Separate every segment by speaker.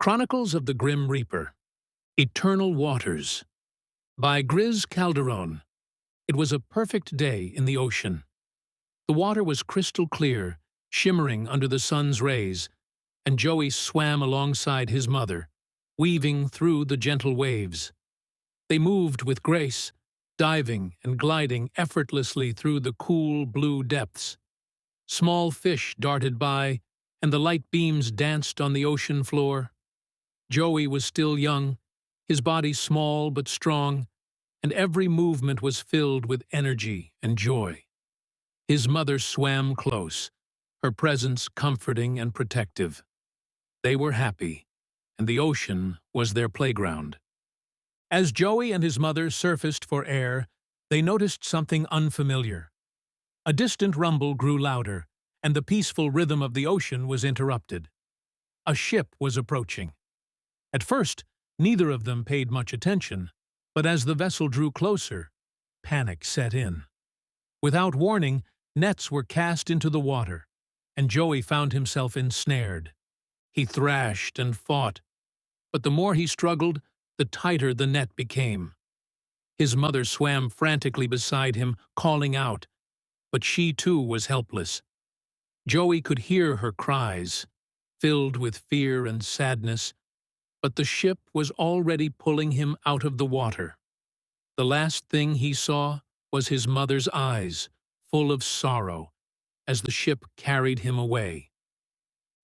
Speaker 1: Chronicles of the Grim Reaper, Eternal Waters, by Griz Calderon. It was a perfect day in the ocean. The water was crystal clear, shimmering under the sun's rays, and Joey swam alongside his mother, weaving through the gentle waves. They moved with grace, diving and gliding effortlessly through the cool blue depths. Small fish darted by, and the light beams danced on the ocean floor. Joey was still young, his body small but strong, and every movement was filled with energy and joy. His mother swam close, her presence comforting and protective. They were happy, and the ocean was their playground. As Joey and his mother surfaced for air, they noticed something unfamiliar. A distant rumble grew louder, and the peaceful rhythm of the ocean was interrupted. A ship was approaching. At first, neither of them paid much attention, but as the vessel drew closer, panic set in. Without warning, nets were cast into the water, and Joey found himself ensnared. He thrashed and fought, but the more he struggled, the tighter the net became. His mother swam frantically beside him, calling out, but she too was helpless. Joey could hear her cries, filled with fear and sadness, but the ship was already pulling him out of the water. The last thing he saw was his mother's eyes, full of sorrow, as the ship carried him away.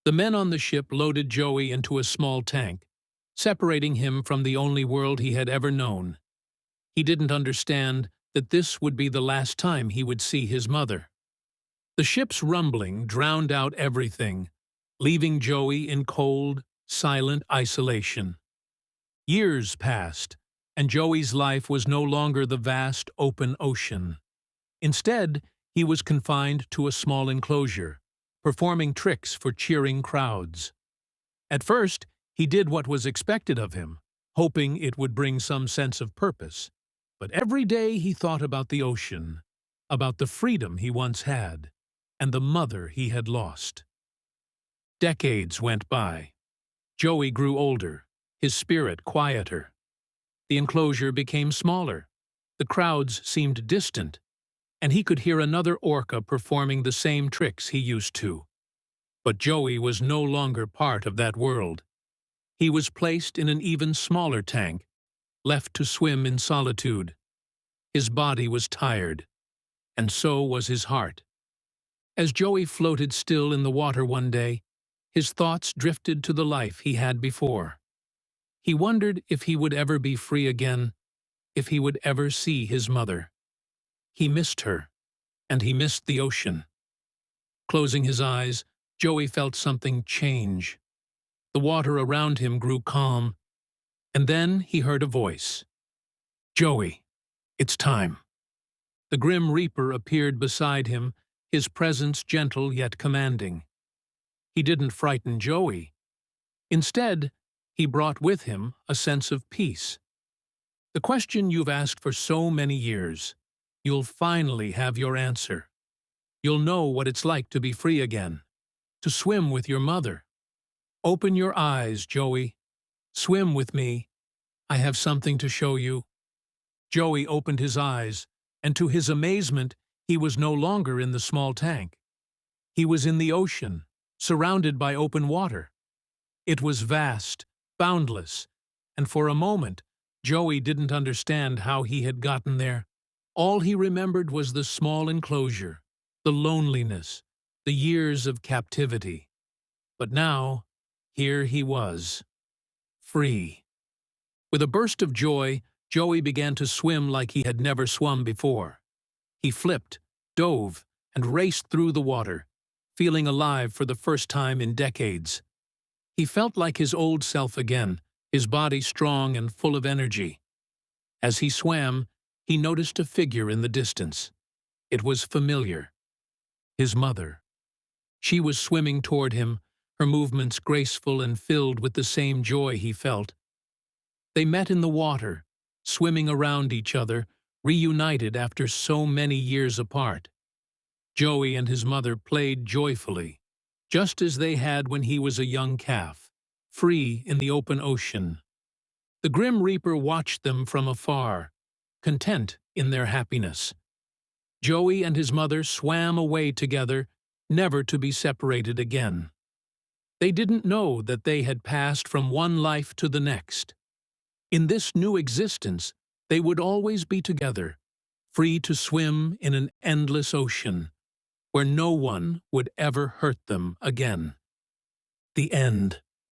Speaker 1: The men on the ship loaded Joey into a small tank, separating him from the only world he had ever known. He didn't understand that this would be the last time he would see his mother. The ship's rumbling drowned out everything, leaving Joey in cold, silent isolation. Years passed, and Joey's life was no longer the vast, open ocean. Instead, he was confined to a small enclosure, performing tricks for cheering crowds. At first, he did what was expected of him, hoping it would bring some sense of purpose. But every day he thought about the ocean, about the freedom he once had, and the mother he had lost. Decades went by. Joey grew older, his spirit quieter. The enclosure became smaller, the crowds seemed distant, and he could hear another orca performing the same tricks he used to. But Joey was no longer part of that world. He was placed in an even smaller tank, left to swim in solitude. His body was tired, and so was his heart. As Joey floated still in the water one day, his thoughts drifted to the life he had before. He wondered if he would ever be free again, if he would ever see his mother. He missed her, and he missed the ocean. Closing his eyes, Joey felt something change. The water around him grew calm, and then he heard a voice. "Joey, it's time." The Grim Reaper appeared beside him, his presence gentle yet commanding. He didn't frighten Joey. Instead, he brought with him a sense of peace. The question you've asked for so many years, you'll finally have your answer. You'll know what it's like to be free again, to swim with your mother. Open your eyes, Joey. Swim with me. I have something to show you. Joey opened his eyes, and to his amazement, he was no longer in the small tank. He was in the ocean, surrounded by open water. It was vast, boundless, and for a moment, Joey didn't understand how he had gotten there. All he remembered was the small enclosure, the loneliness, the years of captivity. But now, here he was, free. With a burst of joy, Joey began to swim like he had never swum before. He flipped, dove, and raced through the water, feeling alive for the first time in decades. He felt like his old self again, his body strong and full of energy. As he swam, he noticed a figure in the distance. It was familiar. His mother. She was swimming toward him, her movements graceful and filled with the same joy he felt. They met in the water, swimming around each other, reunited after so many years apart. Joey and his mother played joyfully, just as they had when he was a young calf, free in the open ocean. The Grim Reaper watched them from afar, content in their happiness. Joey and his mother swam away together, never to be separated again. They didn't know that they had passed from one life to the next. In this new existence, they would always be together, free to swim in an endless ocean, where no one would ever hurt them again. The end.